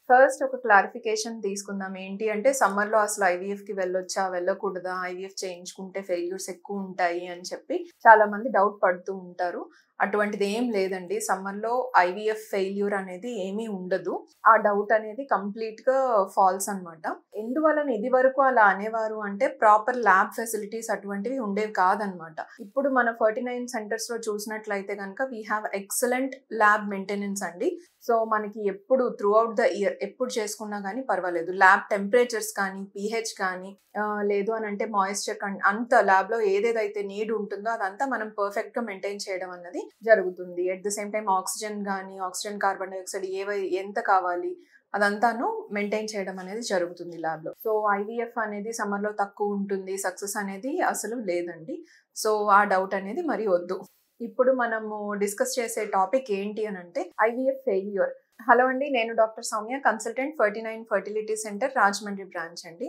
First ఒక clarification తీసుకుందాం. ఏంటి అంటే సమ్మర్‌లో అసలు ఐవీఎఫ్‌కి వెళ్ళొచ్చా? వెళ్ళకూడదా? ఐవీఎఫ్ చేయించుకుంటే ఫెయిల్యూర్స్ ఎక్కువుంటాయి అని చెప్పి చాలామంది డౌట్ పడుతూ ఉంటారు. అటువంటిది ఏం లేదండి. సమ్మర్‌లో ఐవీఎఫ్ ఫెయిల్యూర్ అనేది ఏమీ ఉండదు. ఆ డౌట్ అనేది కంప్లీట్‌గా ఫాల్స్ అనమాట. ఎందువలన ఇదివరకు అలా అనేవారు అంటే ప్రాపర్ ల్యాబ్ ఫెసిలిటీస్ అటువంటివి ఉండేవి కాదనమాట. ఇప్పుడు మన 49 సెంటర్స్‌లో చూసినట్లయితే గనక we have excellent lab maintenance అండి. సో, మనకి ఎప్పుడు త్రూ ఔట్ ద ఇయర్ ఎప్పుడు చేసుకున్నా గానీ పర్వాలేదు. ల్యాబ్ టెంపరేచర్స్ కానీ, పీహెచ్ కానీ లేదు అనంటే మాయిశ్చర్ అంత ల్యాబ్‌లో ఏదేదైతే నీడ్ ఉంటుందో అదంతా మనం పర్ఫెక్ట్‌గా మెయింటైన్ చేయడం అన్నది జరుగుతుంది. At the same time oxygen గానీ, ఆక్సిజన్, కార్బన్ డయాక్సైడ్ ఎంత కావాలి అదంతాను మెయింటైన్ చేయడం అనేది జరుగుతుంది ల్యాబ్‌లో. సో, ఐవీఎఫ్ అనేది సమ్మర్‌లో తక్కువుంటుంది. సక్సెస్ అనేది అసలు లేదండి. సో, ఆ డౌట్ అనేది మరి వద్దు. ఇప్పుడు మనము డిస్కస్ చేసే టాపిక్ ఏంటి అనంటే ఐవీఎఫ్ ఫెయిల్యూర్. హలో అండి. నేను doctor Soumya, consultant 49 fertility centre Rajahmundry branch అండి.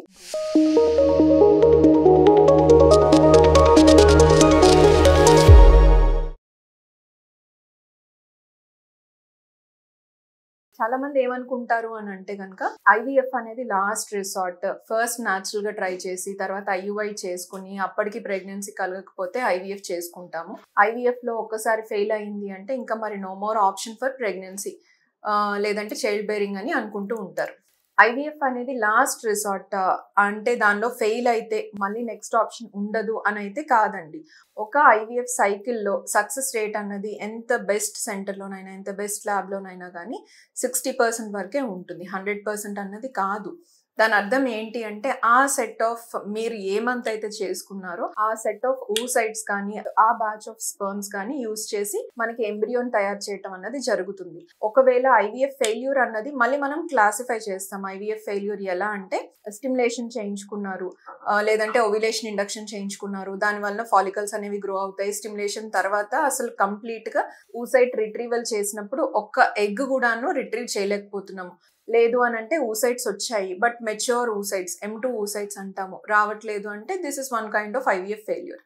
చాలా మంది ఏమనుకుంటారు అని అంటే గనక ఐవీఎఫ్ అనేది లాస్ట్ రిసార్ట్. ఫస్ట్ న్యాచురల్‌గా ట్రై చేసి తర్వాత ఐయుఐ చేసుకొని అప్పటికి ప్రెగ్నెన్సీ కలగకపోతే ఐవీఎఫ్ చేసుకుంటాము. ఐవీఎఫ్‌లో ఒక్కసారి ఫెయిల్ అయింది అంటే ఇంకా మరి no more option for pregnancy లేదంటే చైల్డ్ బేరింగ్ అని అనుకుంటూ ఉంటారు. ఐవీఎఫ్ అనేది లాస్ట్ రిసార్ట్. అంటే దానిలో ఫెయిల్ అయితే మళ్ళీ నెక్స్ట్ ఆప్షన్ ఉండదు అనైతే కాదండి. ఒక ఐవీఎఫ్ సైకిల్‌లో సక్సెస్ రేట్ అన్నది ఎంత బెస్ట్ సెంటర్‌లోనైనా, ఎంత బెస్ట్ ల్యాబ్‌లోనైనా గానీ 60% వరకే ఉంటుంది. 100% అన్నది కాదు. దాని అర్థం ఏంటి అంటే ఆ సెట్ ఆఫ్ మీరు ఏ మంత్ అయితే చేసుకున్నారో ఆ సెట్ ఆఫ్ oocytes కానీ, ఆ బ్యాచ్ ఆఫ్ స్పెర్మ్స్ కానీ యూజ్ చేసి మనకి ఎంబ్రియోని తయారు చేయటం అన్నది జరుగుతుంది. ఒకవేళ ఐవీఎఫ్ ఫెయిల్యూర్ అన్నది మళ్ళీ మనం క్లాసిఫై చేస్తాం. ఐవీఎఫ్ ఫెయిల్యూర్ ఎలా అంటే స్టిమ్యులేషన్ చేయించుకున్నారు, లేదంటే ఓవ్యులేషన్ ఇండక్షన్ చేయించుకున్నారు. దానివల్ల ఫాలికల్స్ అనేవి గ్రో అవుతాయి. స్టిమ్యులేషన్ తర్వాత అసలు కంప్లీట్‌గా oocyte రిట్రీవల్ చేసినప్పుడు ఒక్క ఎగ్ కూడాను రిట్రీవ్ చేయలేకపోతున్నాము. లేదు అనంటే oocytes వచ్చాయి. But mature oocytes, M2 oocytes అంటాము. రావట్లేదు అంటే this is one kind of IVF failure.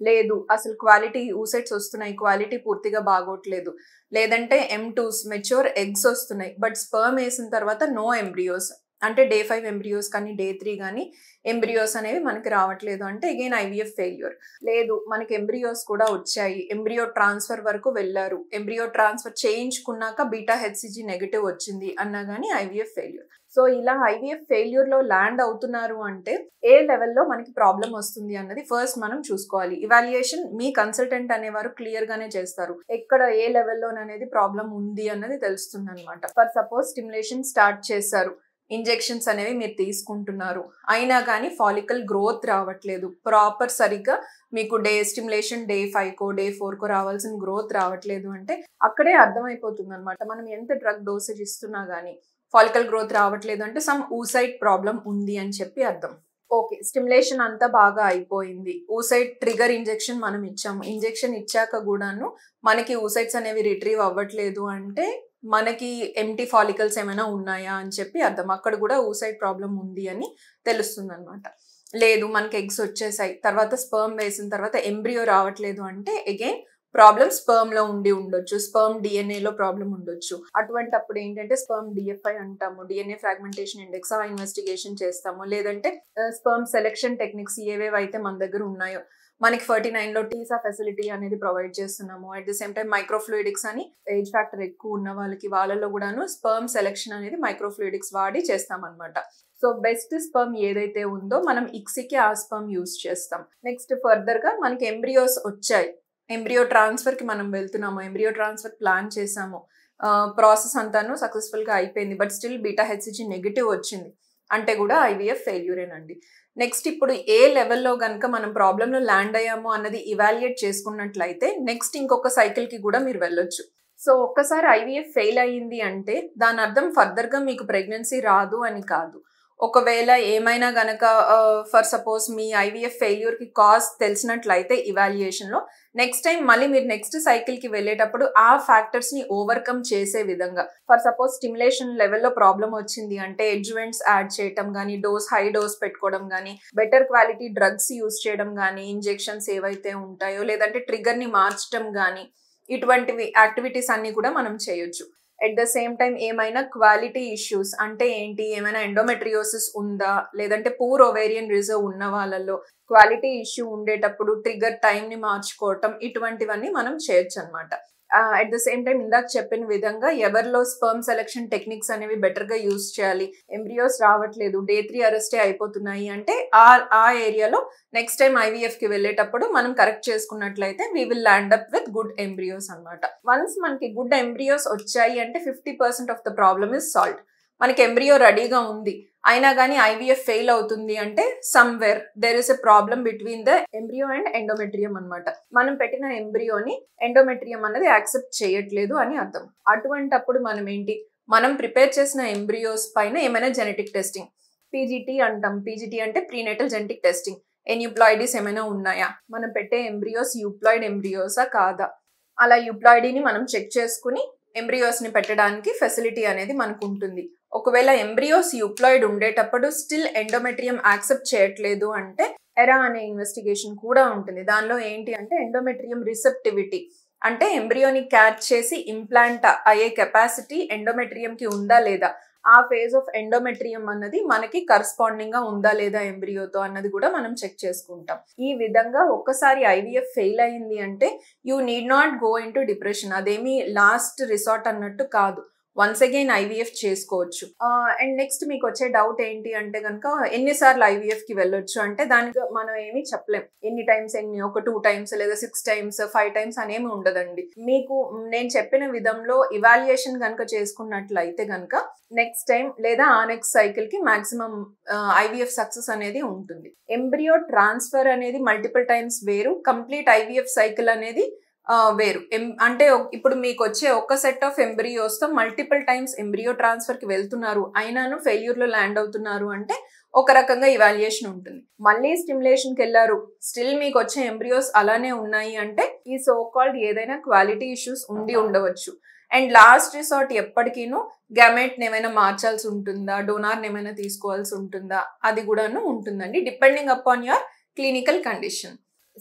లేదు అసలు క్వాలిటీ oocytes వస్తున్నాయి. క్వాలిటీ పూర్తిగా బాగోట్లేదు. లేదంటే M2s మెచ్యూర్ ఎగ్స్ వస్తున్నాయి. బట్ స్పెర్మ్ వేసిన తర్వాత నో ఎంబ్రియోస్. అంటే డే 5 ఎంబ్రియోస్ కానీ, డే 3 గానీ ఎంబ్రియోస్ అనేవి మనకి రావట్లేదు అంటే అగైన్ ఐవీఎఫ్ ఫెయిల్యూర్. లేదు మనకి ఎంబ్రియోస్ కూడా వచ్చాయి. ఎంబ్రియో ట్రాన్స్‌ఫర్ వరకు వెళ్లారు. ఎంబ్రియో ట్రాన్స్‌ఫర్ చేయించుకున్నాక బీటా హెచ్‌సీజీ నెగెటివ్ వచ్చింది అన్నా గానీ ఐవీఎఫ్ ఫెయిల్యూర్. సో, ఇలా ఐవీఎఫ్ ఫెయిల్యూర్‌లో ల్యాండ్ అవుతున్నారు అంటే ఏ లెవెల్‌లో మనకి ప్రాబ్లమ్ వస్తుంది అన్నది ఫస్ట్ మనం చూసుకోవాలి. ఇవాల్యుయేషన్ మీ కన్సల్టెంట్ అనేవారు క్లియర్‌గానే చేస్తారు. ఎక్కడ ఏ లెవెల్‌లోననేది ప్రాబ్లమ్ ఉంది అన్నది తెలుస్తుందన్నమాట. ఫర్ సపోజ్ స్టిమ్యులేషన్ స్టార్ట్ చేశారు. ఇంజెక్షన్స్ అనేవి మీరు తీసుకుంటున్నారు. అయినా కానీ ఫాలికల్ గ్రోత్ రావట్లేదు. ప్రాపర్ సరిగ్గా మీకు స్టిమ్యులేషన్ డే 5కో, డే 4కో రావాల్సిన గ్రోత్ రావట్లేదు అంటే అక్కడే అర్థమైపోతుందన్నమాట. మనం ఎంత డ్రగ్ డోసేజ్ ఇస్తున్నా గానీ ఫాలికల్ గ్రోత్ రావట్లేదు అంటే సమ్ oocyte ప్రాబ్లమ్ ఉంది అని చెప్పి అర్థం. ఓకే. స్టిమ్యులేషన్ అంతా బాగా అయిపోయింది. oocyte ట్రిగర్ ఇంజెక్షన్ మనం ఇచ్చాము. ఇంజెక్షన్ ఇచ్చాక గూడాను మనకి oocytes అనేవి రిట్రీవ్ అవ్వట్లేదు అంటే మనకి ఎంప్టీ ఫాలికల్స్ ఏమైనా ఉన్నాయా అని చెప్పి అర్థం. అక్కడ కూడా oocyte ప్రాబ్లమ్ ఉంది అని తెలుస్తుందన్నమాట. లేదు మనకి ఎగ్స్ వచ్చేసాయి. తర్వాత స్పెర్మ్ వేసిన తర్వాత ఎంబ్రియో రావట్లేదు అంటే అగైన్ ప్రాబ్లమ్ స్పెర్మ్‌లో ఉండి ఉండొచ్చు. స్పెర్మ్ డీఎన్ఏలో ప్రాబ్లమ్ ఉండొచ్చు. అటువంటప్పుడు ఏంటంటే స్పెర్మ్ డీఎఫ్ఐ అంటాము. డీఎన్ఏ ఫ్రాగ్మెంటేషన్ ఇండెక్స్ ఆ ఇన్వెస్టిగేషన్ చేస్తాము. లేదంటే స్పెర్మ్ సెలక్షన్ టెక్నిక్స్ ఏవేవైతే మన దగ్గర ఉన్నాయో మనకి 49లో టీసా ఫెసిలిటీ అనేది ప్రొవైడ్ చేస్తున్నాము. At the same time microfluidics అని ఏజ్ ఫ్యాక్టర్ ఎక్కువ ఉన్న వాళ్ళలో కూడాను స్పెర్మ్ సెలక్షన్ అనేది మైక్రోఫ్లూయిడిక్స్ వాడి చేస్తామన్నమాట. సో, బెస్ట్ స్పెర్మ్ ఏదైతే ఉందో మనం ఇక్సీకి ఆ స్పెర్మ్ యూజ్ చేస్తాం. నెక్స్ట్ ఫర్దర్‌గా మనకి ఎంబ్రియోస్ వచ్చాయి. ఎంబ్రియో ట్రాన్స్‌ఫర్‌కి మనం వెళ్తున్నాము. ఎంబ్రియో ట్రాన్స్‌ఫర్ ప్లాన్ చేసాము. ప్రాసెస్ అంతాను సక్సెస్‌ఫుల్‌గా అయిపోయింది. But still beta HCG negative వచ్చింది. అంటే కూడా ఐవీఎఫ్ ఫెయిల్యూరేనండి. నెక్స్ట్ ఇప్పుడు ఏ లెవెల్‌లో గనక మనం ప్రాబ్లమ్‌లో ల్యాండ్ అయ్యాము అన్నది ఇవాల్యుయేట్ చేసుకున్నట్లయితే నెక్స్ట్ ఇంకొక సైకిల్‌కి కూడా మీరు వెళ్ళొచ్చు. సో, ఒక్కసారి ఐవీఎఫ్ ఫెయిల్ అయ్యింది అంటే దాని అర్థం ఫర్దర్‌గా మీకు ప్రెగ్నెన్సీ రాదు అని కాదు. ఒకవేళ ఏమైనా గనక ఫర్ సపోజ్ మీ ఐవీఎఫ్ ఫెయిల్యూర్‌కి కాజ్ తెలిసినట్లయితే ఇవాల్యుయేషన్‌లో నెక్స్ట్ టైమ్ మళ్ళీ మీరు నెక్స్ట్ సైకిల్‌కి వెళ్ళేటప్పుడు ఆ ఫ్యాక్టర్స్‌ని ఓవర్‌కమ్ చేసే విధంగా ఫర్ సపోజ్ స్టిమ్యులేషన్ లెవెల్‌లో ప్రాబ్లమ్ వచ్చింది అంటే అడ్జువెంట్స్ యాడ్ చేయటం గానీ, హై డోస్ పెట్టుకోవడం గానీ, బెటర్ క్వాలిటీ డ్రగ్స్ యూజ్ చేయడం గానీ, ఇంజెక్షన్స్ ఏవైతే ఉంటాయో లేదంటే ట్రిగ్గర్‌ని మార్చటం గానీ, ఇటువంటివి యాక్టివిటీస్ అన్నీ కూడా మనం చేయొచ్చు. ఎట్ ద సేమ్ టైం ఏమైనా క్వాలిటీ ఇష్యూస్ అంటే ఏంటి, ఏమైనా ఎండోమెట్రియోసిస్ ఉందా, లేదంటే పూర్ ఓవేరియన్ రిజర్వ్ ఉన్న వాళ్ళలో క్వాలిటీ ఇష్యూ ఉండేటప్పుడు ట్రిగర్ టైంని మార్చుకోవటం, ఇటువంటివన్నీ మనం చేయొచ్చు అనమాట. అట్ ద సేమ్ టైం ఇందాక చెప్పిన విధంగా ఎవరిలో స్పర్మ్ సెలెక్షన్ టెక్నిక్స్ అనేవి బెటర్గా యూజ్ చేయాలి, ఎంబ్రియోస్ రావట్లేదు, Day 3 అరెస్టే అయిపోతున్నాయి అంటే ఆ ఏరియాలో నెక్స్ట్ టైం ఐవీఎఫ్కి వెళ్ళేటప్పుడు మనం కరెక్ట్ చేసుకున్నట్లయితే we will land up with good embryos అనమాట. వన్స్ మనకి గుడ్ ఎంబ్రియోస్ వచ్చాయి అంటే 50% of the problem is solved. మనకి ఎంబ్రియో రెడీగా ఉంది అయినా కానీ ఐవీఎఫ్ ఫెయిల్ అవుతుంది అంటే somewhere there is a problem between the embryo and endometrium అనమాట. మనం పెట్టిన ఎంబ్రియోని ఎండోమెట్రియం అనేది యాక్సెప్ట్ చేయట్లేదు అని అర్థం. అటువంటప్పుడు మనం ఏంటి, మనం ప్రిపేర్ చేసిన ఎంబ్రియోస్ పైన ఏమైనా జెనెటిక్ టెస్టింగ్, పీజీటీ అంటాం. పీజీటీ అంటే ప్రీనేటల్ జెనెటిక్ టెస్టింగ్. ఎన్యూప్లాయిడీస్ ఏమైనా ఉన్నాయా, మనం పెట్టే ఎంబ్రియోస్ యూప్లాయిడ్ ఎంబ్రియోసా కాదా, అలా యూప్లాయిడీని మనం చెక్ చేసుకుని ఎంబ్రియోస్ని పెట్టడానికి ఫెసిలిటీ అనేది మనకు ఉంటుంది. ఒకవేళ ఎంబ్రియోస్ యూప్లాయిడ్ ఉండేటప్పుడు స్టిల్ ఎండోమెట్రియం యాక్సెప్ట్ చేయట్లేదు అంటే ఎరా అనే ఇన్వెస్టిగేషన్ కూడా ఉంటుంది. దానిలో ఏంటి అంటే ఎండోమెట్రియం రిసెప్టివిటీ అంటే ఎంబ్రియోని క్యాచ్ చేసి ఇంప్లాంట్ అయ్యే కెపాసిటీ ఎండోమెట్రియంకి ఉందా లేదా, ఆ ఫేజ్ ఆఫ్ ఎండోమెట్రియం అన్నది మనకి కరస్పాండింగ్ గా ఉందా లేదా ఎంబ్రియోతో అన్నది కూడా మనం చెక్ చేసుకుంటాం. ఈ విధంగా ఒక్కసారి ఐవీఎఫ్ ఫెయిల్ అయింది అంటే you need not go in to depression. అదేమి లాస్ట్ రిసార్ట్ అన్నట్టు కాదు, వన్స్ అగైన్ ఐవీఎఫ్ చేసుకోవచ్చు. అండ్ నెక్స్ట్ మీకు వచ్చే డౌట్ ఏంటి అంటే కనుక ఎన్నిసార్లు ఐవీఎఫ్ కి వెళ్ళొచ్చు అంటే దానికి మనం ఏమీ చెప్పలేం. ఎన్ని టైమ్స్, ఒక 2 times లేదా 6 times 5 times అనేమి ఉండదండి. మీకు నేను చెప్పిన విధంలో ఇవాల్యుయేషన్ కనుక చేసుకున్నట్లయితే కనుక నెక్స్ట్ టైం లేదా ఆ నెక్స్ట్ సైకిల్ కి మాక్సిమం ఐవీఎఫ్ సక్సెస్ అనేది ఉంటుంది. ఎంబ్రియో ట్రాన్స్ఫర్ అనేది మల్టిపుల్ టైమ్స్ వేరు, కంప్లీట్ ఐవీఎఫ్ సైకిల్ అనేది వేరు. అంటే ఇప్పుడు మీకు వచ్చే ఒక సెట్ ఆఫ్ ఎంబ్రియోస్ తో మల్టిపుల్ టైమ్స్ ఎంబ్రియో ట్రాన్స్ఫర్ కి వెళ్తున్నారు అయినాను ఫెయిల్యూర్ లో ల్యాండ్ అవుతున్నారు అంటే ఒక రకంగా ఇవాల్యుయేషన్ ఉంటుంది. మళ్ళీ స్టిమ్యులేషన్ కి వెళ్ళారు, స్టిల్ మీకు వచ్చే ఎంబ్రియోస్ అలానే ఉన్నాయి అంటే ఈ సో కాల్డ్ ఏదైనా క్వాలిటీ ఇష్యూస్ ఉండి ఉండవచ్చు. అండ్ లాస్ట్ రిసార్ట్ ఎప్పటికీను గ్యామెట్ ఏమైనా మార్చాల్సి ఉంటుందా, డోనార్ ఏమైనా తీసుకోవాల్సి ఉంటుందా, అది కూడాను ఉంటుందండి, depending upon your clinical condition.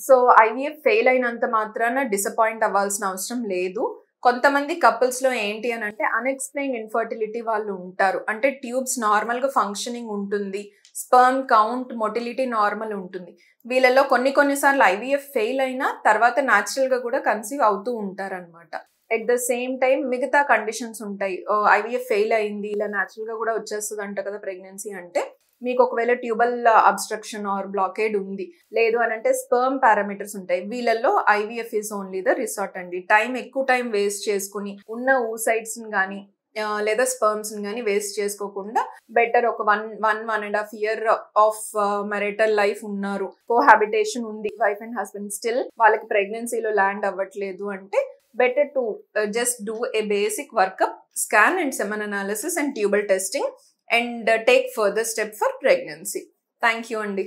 So IVF fail అయినంత మాత్రాన డిసప్పాయింట్ అవ్వాల్సిన అవసరం లేదు. కొంతమంది కపుల్స్ లో ఏంటి అని అంటే అన్ఎక్స్ప్లెయిన్డ్ ఇన్ఫర్టిలిటీ వాళ్ళు ఉంటారు. అంటే ట్యూబ్స్ నార్మల్ గా ఫంక్షనింగ్ ఉంటుంది, స్పర్మ్ కౌంట్ మొటిలిటీ నార్మల్ ఉంటుంది. వీళ్ళలో కొన్నిసార్లు ఐవీఎఫ్ ఫెయిల్ అయినా తర్వాత న్యాచురల్ గా కూడా కన్సీవ్ అవుతూ ఉంటారు అనమాట. ఎట్ ద సేమ్ టైం మిగతా కండిషన్స్ ఉంటాయి. ఐవీఎఫ్ ఫెయిల్ అయింది ఇలా న్యాచురల్ గా కూడా వచ్చేస్తుంది అంట కదా ప్రెగ్నెన్సీ అంటే, మీకు ఒకవేళ ట్యూబల్ అబ్స్ట్రక్షన్ ఆర్ బ్లాకేడ్ ఉంది, లేదు అని అంటే స్పర్మ్ పారామీటర్స్ ఉంటాయి. వీళ్ళల్లో IVF is only the resort అండి. ఎక్కువ టైం వేస్ట్ చేసుకుని ఉన్న ఊసైడ్స్ కానీ లేదా స్పర్మ్స్ కానీ వేస్ట్ చేసుకోకుండా బెటర్ ఒక 1.5 year ఆఫ్ మ్యారిటల్ లైఫ్ ఉన్నారు, కోహాబిటేషన్ ఉంది, వైఫ్ అండ్ హస్బెండ్ స్టిల్ వాళ్ళకి ప్రెగ్నెన్సీలో ల్యాండ్ అవ్వట్లేదు అంటే better to just do a basic workup, scan and semen analysis and tubal testing and take further step for pregnancy. Thank you, Andy.